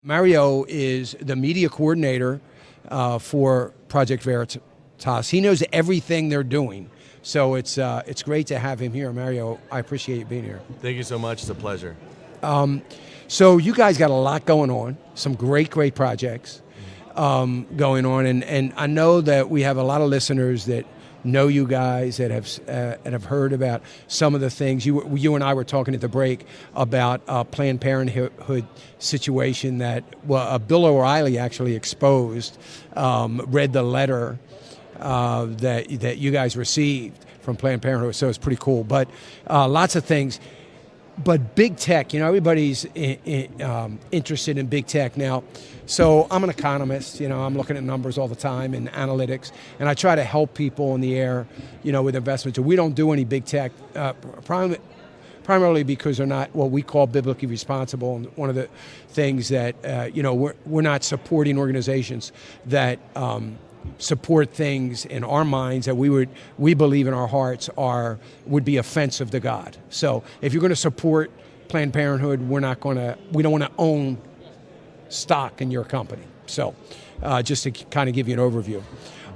Mario is the media coordinator for Project Veritas. He knows everything they're doing. So it's great to have him here. Mario, I appreciate you being here. Thank you so much. It's a pleasure. So you guys got a lot going on, some great projects going on. And I know that we have a lot of listeners that know you guys, that have heard about some of the things. You and I were talking at the break about Planned Parenthood situation that Bill O'Reilly actually exposed, read the letter that you guys received from Planned Parenthood, so it's pretty cool. But lots of things. But big tech, everybody's interested in big tech now. So I'm an economist, I'm looking at numbers all the time and analytics, and I try to help people in the air, with investments. We don't do any big tech, primarily because they're not what we call biblically responsible. And one of the things that, we're not supporting organizations that support things in our minds that we believe in our hearts would be offensive to God. So if you're going to support Planned Parenthood, we don't want to own stock in your company. So just to kind of give you an overview.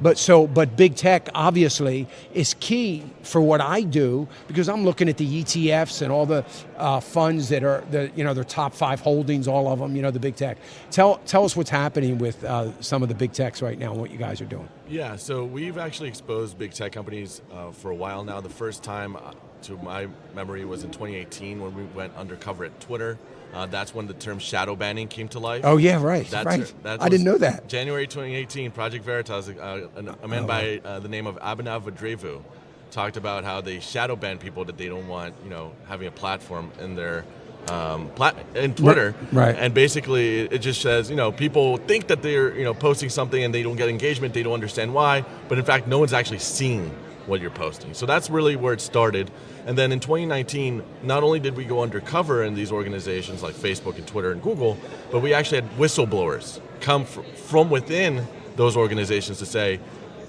But big tech obviously is key for what I do, because I'm looking at the ETFs and all the funds that are their top 5 holdings, all of them, the big tech. Tell us what's happening with some of the big techs right now and what you guys are doing. Yeah, so we've actually exposed big tech companies for a while now. The first time, to my memory, was in 2018 when we went undercover at Twitter. That's when the term shadow banning came to life. Oh yeah, right. I didn't know that. January 2018, Project Veritas, a man by the name of Abhinav Vadrevu, talked about how they shadow ban people that they don't want, having a platform in their in Twitter. Right. And basically, it just says, people think that they're, posting something and they don't get engagement. They don't understand why, but in fact, no one's actually seeing what you're posting. So that's really where it started. And then in 2019, not only did we go undercover in these organizations like Facebook and Twitter and Google, but we actually had whistleblowers come from within those organizations to say,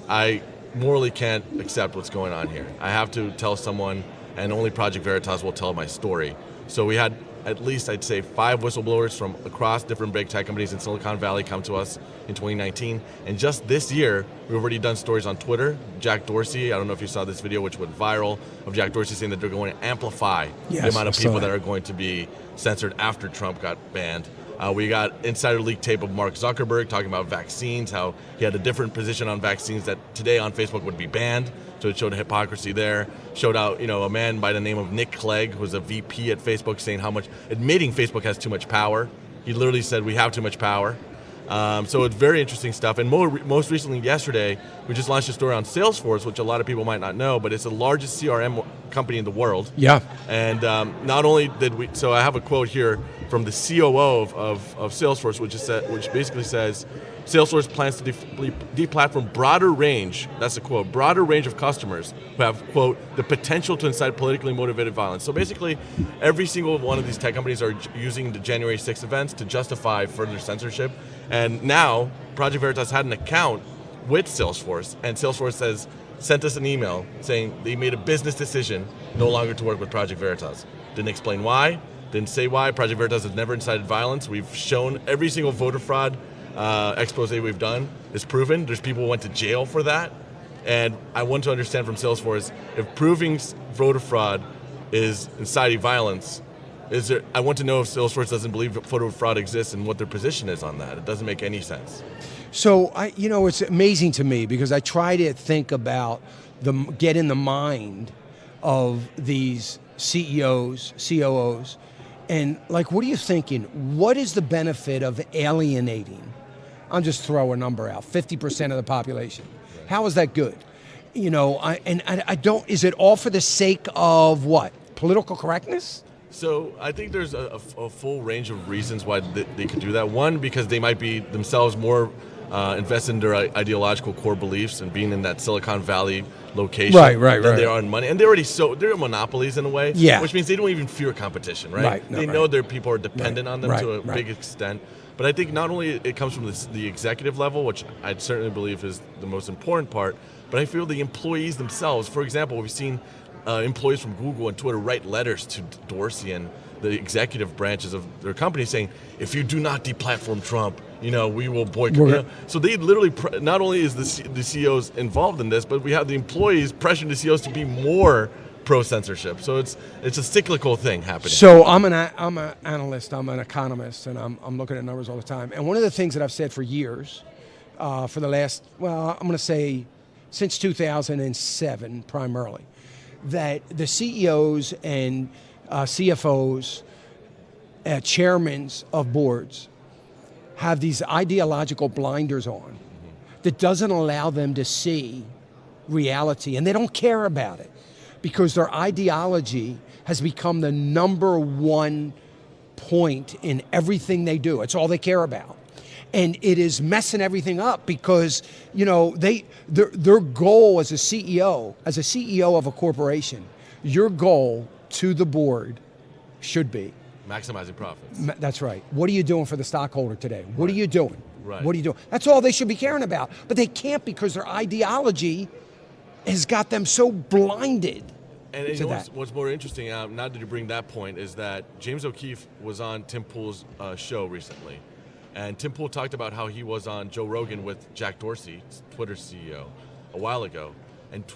I morally can't accept what's going on here. I have to tell someone, and only Project Veritas will tell my story. So we had at least, I'd say, 5 whistleblowers from across different big tech companies in Silicon Valley come to us in 2019. And just this year, we've already done stories on Twitter. Jack Dorsey, I don't know if you saw this video, which went viral, of Jack Dorsey saying that they're going to amplify the amount of people that are going to be censored after Trump got banned. We got insider leak tape of Mark Zuckerberg talking about vaccines, how he had a different position on vaccines that today on Facebook would be banned. So it showed a hypocrisy there. Showed out, a man by the name of Nick Clegg, who was a VP at Facebook, saying admitting Facebook has too much power. He literally said, we have too much power. So it's very interesting stuff. And most recently, yesterday, we just launched a story on Salesforce, which a lot of people might not know, but it's the largest CRM company in the world. Yeah. And not only did we, so I have a quote here from the COO of Salesforce, which basically says, Salesforce plans to deplatform broader range, that's a quote, broader range of customers who have, quote, the potential to incite politically motivated violence. So basically, every single one of these tech companies are using the January 6th events to justify further censorship. And now, Project Veritas had an account with Salesforce, and Salesforce sent us an email saying they made a business decision no longer to work with Project Veritas. Didn't explain why, didn't say why. Project Veritas has never incited violence. We've shown every single voter fraud expose we've done is proven. There's people who went to jail for that. And I want to understand from Salesforce, if proving voter fraud is inciting violence, I want to know if Salesforce doesn't believe that voter fraud exists and what their position is on that. It doesn't make any sense. So it's amazing to me because I try to think about get in the mind of these CEOs, COOs, and what are you thinking? What is the benefit of alienating? I'm just throw a number out, 50% of the population. Right. How is that good? I don't, is it all for the sake of what? Political correctness? So I think there's a full range of reasons why they could do that. One, because they might be themselves more invested in their ideological core beliefs and being in that Silicon Valley location than they are in money. And they're monopolies in a way, which means they don't even fear competition, right? They know their people are dependent on them to a big extent. But I think not only it comes from the executive level, which I certainly believe is the most important part, but I feel the employees themselves. For example, we've seen employees from Google and Twitter write letters to Dorsey and the executive branches of their company saying, if you do not deplatform Trump, we will boycott. So they literally, not only is the CEOs involved in this, but we have the employees pressuring the CEOs to be more pro-censorship. So it's a cyclical thing happening. So I'm an analyst, I'm an economist, and I'm looking at numbers all the time. And one of the things that I've said for years, for the last, I'm going to say since 2007 primarily, that the CEOs and CFOs, chairmen of boards, have these ideological blinders on that doesn't allow them to see reality, and they don't care about it because their ideology has become the number one point in everything they do. It's all they care about. And it is messing everything up because, their goal as a CEO of a corporation, your goal to the board should be maximizing profits. That's right. What are you doing for the stockholder today? What are you doing? Right. What are you doing? That's all they should be caring about. But they can't because their ideology has got them so blinded. And you know what's more interesting, now that you bring that point, is that James O'Keefe was on Tim Pool's show recently. And Tim Pool talked about how he was on Joe Rogan with Jack Dorsey, Twitter's CEO, a while ago. And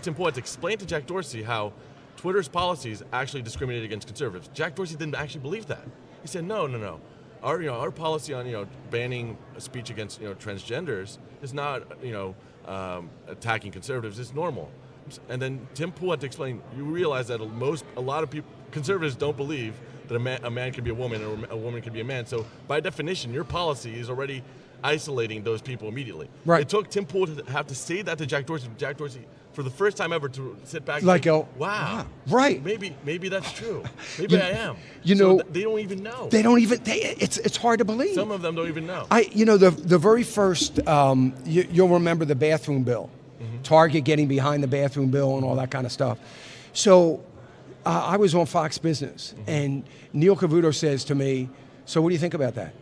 Tim Pool had to explain to Jack Dorsey how Twitter's policies actually discriminated against conservatives. Jack Dorsey didn't actually believe that. He said, no. Our policy on banning speech against transgenders is not attacking conservatives. It's normal. And then Tim Pool had to explain. You realize that a lot of people, conservatives, don't believe that a man can be a woman or a woman can be a man. So by definition, your policy is already isolating those people immediately. Right. It took Tim Pool to have to say that to Jack Dorsey. Jack Dorsey, for the first time ever, to sit back and say, wow, right. Maybe that's true. Maybe I am. They don't even know. It's hard to believe. Some of them don't even know. The very first, you'll remember the bathroom bill. Mm-hmm. Target getting behind the bathroom bill and all that kind of stuff. So I was on Fox Business, and Neil Cavuto says to me, so what do you think about that?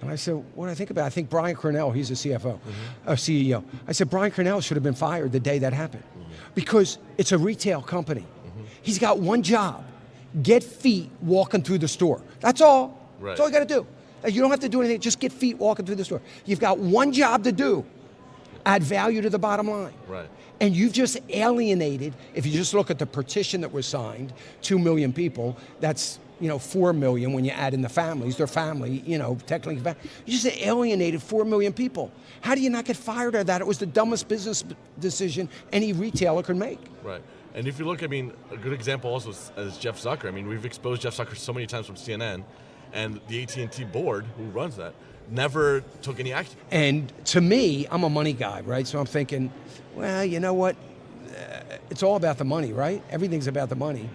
And I said, what do I think about it? I think Brian Cornell, he's a CFO, a CEO. I said, Brian Cornell should have been fired the day that happened because it's a retail company. He's got one job, get feet walking through the store. That's all. Right. That's all you got to do. You don't have to do anything, just get feet walking through the store. You've got one job to do, add value to the bottom line. Right. And you've just alienated, if you just look at the petition that was signed, 2 million people, that's 4 million when you add in the families, their family, technically. You just alienated 4 million people. How do you not get fired of that? It was the dumbest business decision any retailer could make. Right. And if you look, a good example also is Jeff Zucker. We've exposed Jeff Zucker so many times from CNN, and the AT&T board, who runs that, never took any action. And to me, I'm a money guy, right? So I'm thinking, well, you know what? It's all about the money, right? Everything's about the money.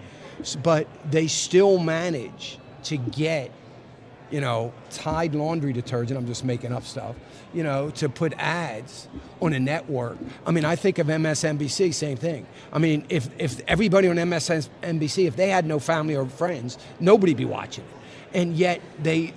But they still manage to get, Tide laundry detergent, I'm just making up stuff, to put ads on a network. I think of MSNBC, same thing. If everybody on MSNBC, if they had no family or friends, nobody'd be watching it. And yet they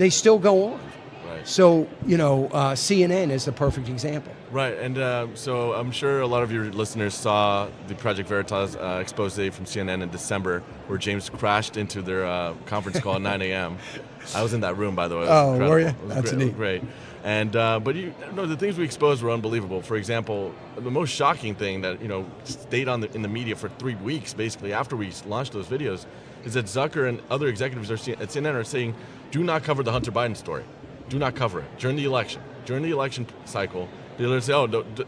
still go on. Right. So, CNN is the perfect example. Right, and so I'm sure a lot of your listeners saw the Project Veritas expose from CNN in December, where James crashed into their conference call at 9 a.m. I was in that room, by the way. Were you? That's neat. Great. And but the things we exposed were unbelievable. For example, the most shocking thing that stayed in the media for 3 weeks, basically after we launched those videos, is that Zucker and other executives at CNN are saying, "Do not cover the Hunter Biden story. Do not cover it during the election. During the election cycle, they'll say,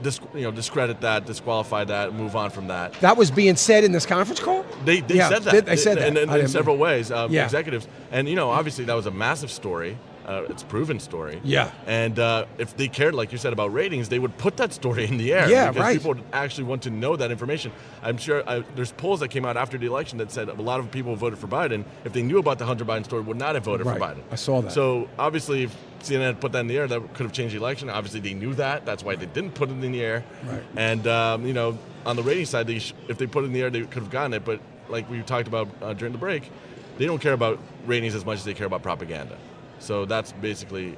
discredit that, disqualify that, move on from that." That was being said in this conference call? They said that. They said that. In several ways, executives. And, obviously that was a massive story. It's a proven story. Yeah. And if they cared, like you said, about ratings, they would put that story in the air. Yeah, because right. people would actually want to know that information. I'm sure there's polls that came out after the election that said a lot of people who voted for Biden, if they knew about the Hunter Biden story, would not have voted for Biden. I saw that. So obviously, if CNN had put that in the air, that could have changed the election. Obviously, they knew that. That's why they didn't put it in the air. Right. And, on the rating side, if they put it in the air, they could have gotten it. But like we talked about during the break, they don't care about ratings as much as they care about propaganda. So that's basically,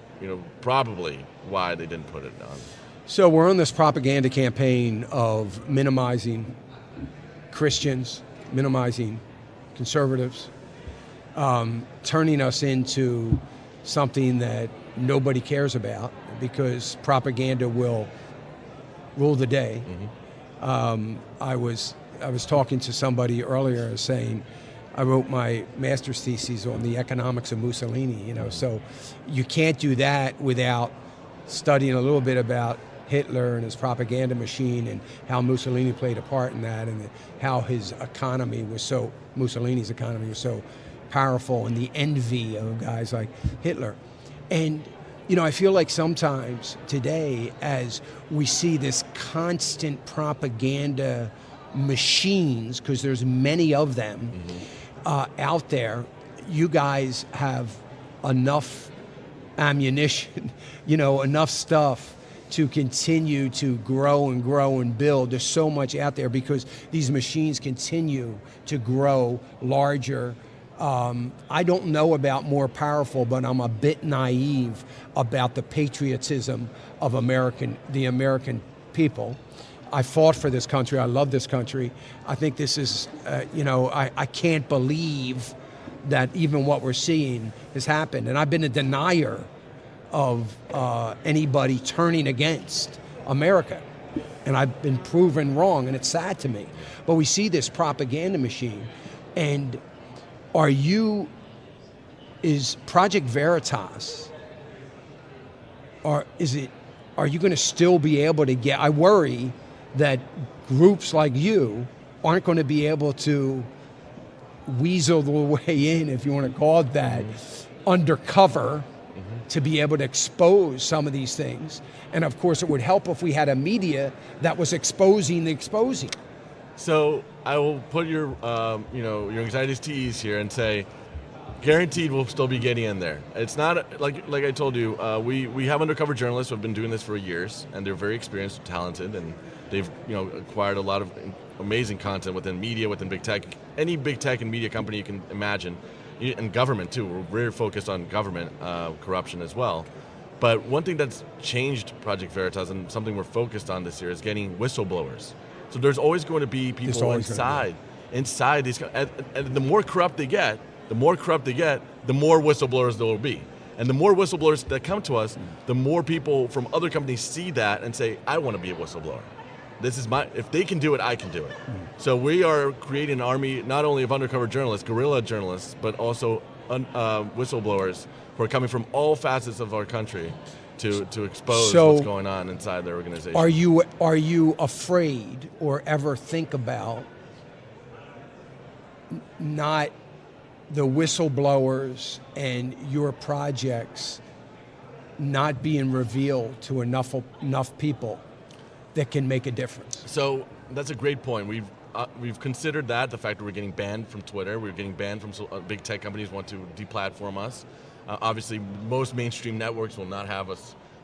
probably why they didn't put it on. So we're on this propaganda campaign of minimizing Christians, minimizing conservatives, turning us into something that nobody cares about because propaganda will rule the day. I was talking to somebody earlier saying I wrote my master's thesis on the economics of Mussolini, so you can't do that without studying a little bit about Hitler and his propaganda machine and how Mussolini played a part in that and how his economy was so, Mussolini's economy was so powerful and the envy of guys like Hitler. And I feel like sometimes today as we see this constant propaganda machines, because there's many of them out there, you guys have enough ammunition, enough stuff to continue to grow and grow and build. There's so much out there because these machines continue to grow larger. I don't know about more powerful, but I'm a bit naive about the patriotism of the American people. I fought for this country. I love this country. I think this is, I can't believe that even what we're seeing has happened. And I've been a denier of anybody turning against America. And I've been proven wrong, and it's sad to me. But we see this propaganda machine, and is Project Veritas, are you going to still be able to get, I worry that groups like you aren't going to be able to weasel their way in, if you want to call it that, undercover to be able to expose some of these things. And of course it would help if we had a media that was exposing the exposing. So I will put your anxieties to ease here and say, guaranteed we'll still be getting in there. It's not like I told you. We have undercover journalists who have been doing this for years, and they're very experienced, and talented, and they've acquired a lot of amazing content within media, within big tech, any big tech and media company you can imagine, and government too. We're very focused on government corruption as well. But one thing that's changed Project Veritas and something we're focused on this year is getting whistleblowers. So there's always going to be people inside these, and the more corrupt they get, the more whistleblowers there will be. And the more whistleblowers that come to us, the more people from other companies see that and say, I want to be a whistleblower. If they can do it, I can do it. So we are creating an army not only of undercover journalists, guerrilla journalists, but also whistleblowers who are coming from all facets of our country to expose what's going on inside their organization. Are you afraid or ever think about not the whistleblowers and your projects not being revealed to enough people that can make a difference? So that's a great point. We've considered that, the fact that we're getting banned from Twitter, we're getting banned from big tech companies want to deplatform us. Obviously, most mainstream networks will not have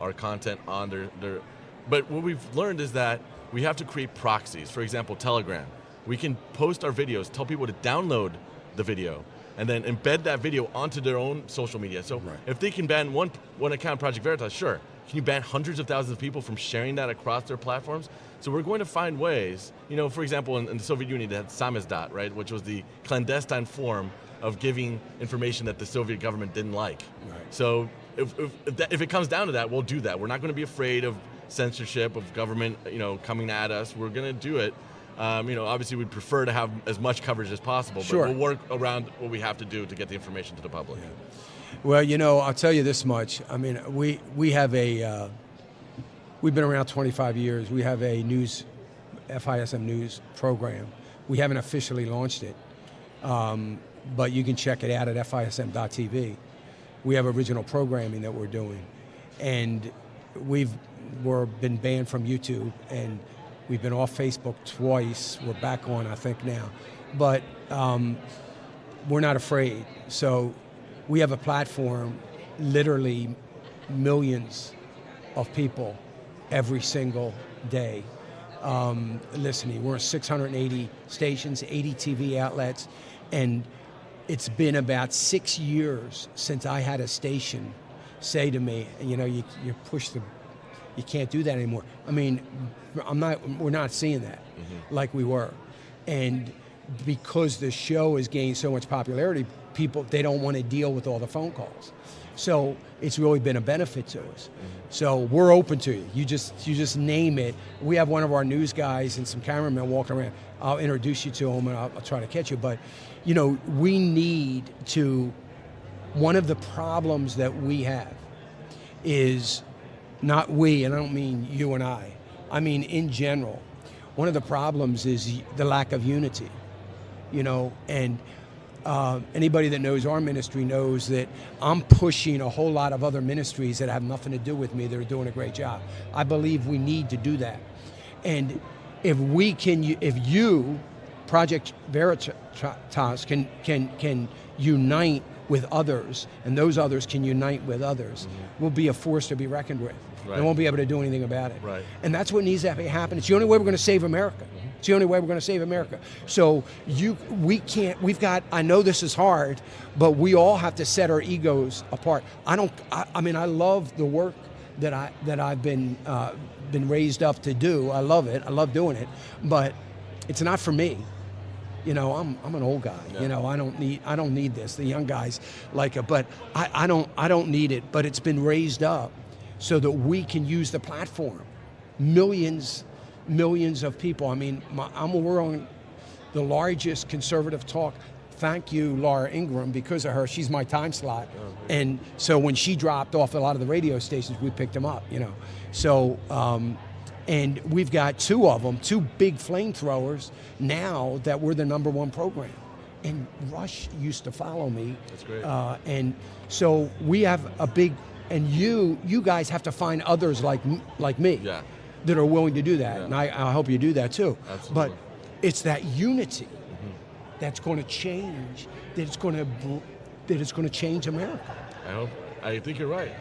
our content on their. But what we've learned is that we have to create proxies. For example, Telegram. We can post our videos, tell people to download the video, and then embed that video onto their own social media. So if they can ban one account, Project Veritas, sure. Can you ban hundreds of thousands of people from sharing that across their platforms? So we're going to find ways, for example, in the Soviet Union, they had samizdat, right, which was the clandestine form of giving information that the Soviet government didn't like. Right. So if it comes down to that, we'll do that. We're not going to be afraid of censorship, of government, coming at us. We're going to do it. Obviously we'd prefer to have as much coverage as possible, but we'll work around what we have to do to get the information to the public. Yeah. Well, I'll tell you this much. I mean, we have we've been around 25 years. We have a FISM news program. We haven't officially launched it, but you can check it out at FISM.tv. We have original programming that we're doing, and we've been banned from YouTube, and we've been off Facebook twice. We're back on, I think, now. But we're not afraid. So we have a platform, literally millions of people every single day listening. We're on 680 stations, 80 TV outlets, and it's been about 6 years since I had a station say to me, you push you can't do that anymore. I mean, we're not seeing that like we were. And because the show has gained so much popularity, people, they don't want to deal with all the phone calls. So it's really been a benefit to us. So we're open to you. You just name it. We have one of our news guys and some cameramen walking around. I'll introduce you to them and I'll try to catch you. But, you know, we need to, one of the problems that we have is, not we, and I don't mean you and I mean in general, one of the problems is the lack of unity, you know, and anybody that knows our ministry knows that I'm pushing a whole lot of other ministries that have nothing to do with me that are doing a great job. I believe we need to do that. And if we can, if you, Project Veritas, can unite with others, and those others can unite with others, we'll be a force to be reckoned with. Right. They won't be able to do anything about it. Right. And that's what needs to happen. It's the only way we're going to save America. It's the only way we're going to save America. So I know this is hard, but we all have to set our egos apart. I mean, I love the work that I've been raised up to do. I love it. I love doing it, but it's not for me. You know, I'm an old guy. Yeah. You know, I don't need this. The young guys like it, but I don't need it. But it's been raised up so that we can use the platform. Millions of people. I mean, we're on the largest conservative talk. Thank you, Laura Ingraham, because of her. She's my time slot. And so when she dropped off a lot of the radio stations, we picked them up, you know. So, and we've got two of them, two big flamethrowers now that we're the #1 program. And Rush used to follow me. That's great. And so we have a big, and you guys have to find others like me. Yeah. That are willing to do that, Yeah. and I hope you do that too. Absolutely. But it's that unity that's going to change. It's going to change America. I think you're right.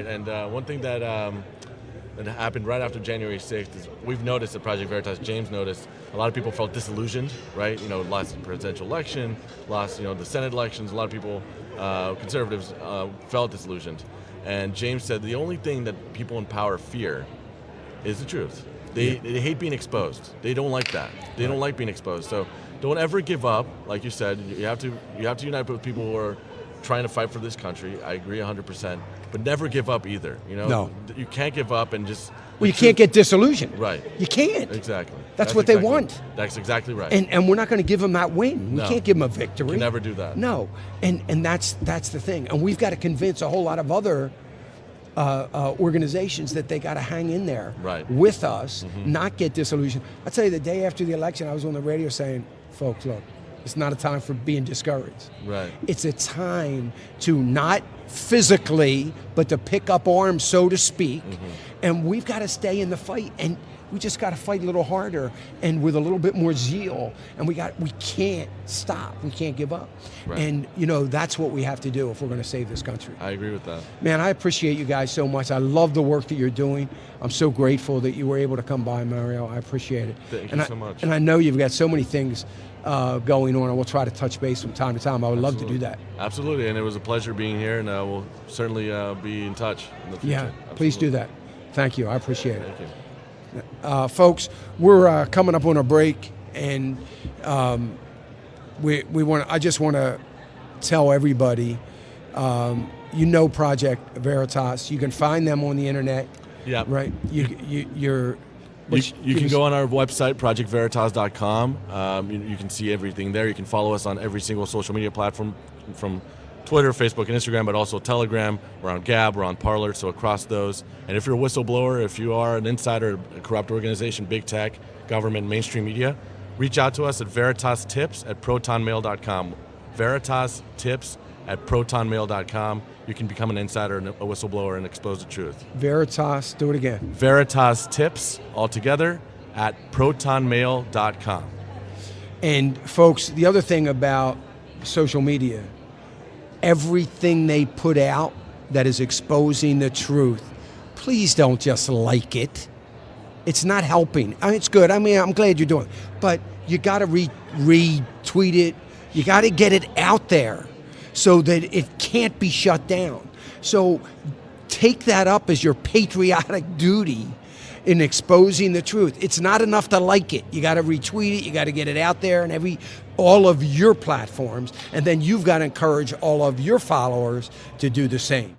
And one thing that happened right after January 6th is we've noticed at Project Veritas. James noticed a lot of people felt disillusioned. Right? You know, lost the presidential election, lost the Senate elections. A lot of people, conservatives, felt disillusioned. And James said the only thing that people in power fear is the truth. They hate being exposed. They don't like that. They don't like being exposed. So don't ever give up. Like you said, you have to unite with people who are trying to fight for this country. I agree 100%. But never give up either. You know, No. You can't give up and just. Well, you can't get disillusioned. Right. You can't. Exactly. That's what they want. That's exactly right. And we're not going to give them that win. We No. can't give them a victory. You can never do that. No. And that's the thing. And we've got to convince a whole lot of other organizations that they got to hang in there with us, not get disillusioned. I'll tell you, the day after the election, I was on the radio saying, folks, look, it's not a time for being discouraged. Right. It's a time to not physically, but to pick up arms, so to speak, and we've got to stay in the fight, and we just got to fight a little harder and with a little bit more zeal, and we can't stop. We can't give up. Right. And, that's what we have to do if we're going to save this country. I agree with that. Man, I appreciate you guys so much. I love the work that you're doing. I'm so grateful that you were able to come by, Mario. I appreciate it. Thank you so much. And I know you've got so many things going on, and we'll try to touch base from time to time. I would love to do that. Absolutely, and it was a pleasure being here, and we'll certainly be in touch in the future. Yeah, Absolutely. please do that. Thank you. I appreciate it. Thank you. Folks, we're coming up on a break, and I just want to tell everybody, Project Veritas. You can find them on the internet. Yeah. Right. You can go on our website, projectveritas.com. You can see everything there. You can follow us on every single social media platform, from Twitter, Facebook, and Instagram, but also Telegram. We're on Gab, we're on Parler, so across those. And if you're a whistleblower, if you are an insider, a corrupt organization, big tech, government, mainstream media, reach out to us at veritastips@protonmail.com. Veritastips@protonmail.com. You can become an insider and a whistleblower and expose the truth. Veritas, do it again. Veritas Tips, all together, at protonmail.com. And folks, the other thing about social media, everything they put out that is exposing the truth, please don't just like it. It's not helping. I mean, it's good. I mean, I'm glad you're doing it. But you got to retweet it. You got to get it out there so that it can't be shut down. So take that up as your patriotic duty in exposing the truth. It's not enough to like it. You got to retweet it. You got to get it out there and all of your platforms, and then you've got to encourage all of your followers to do the same.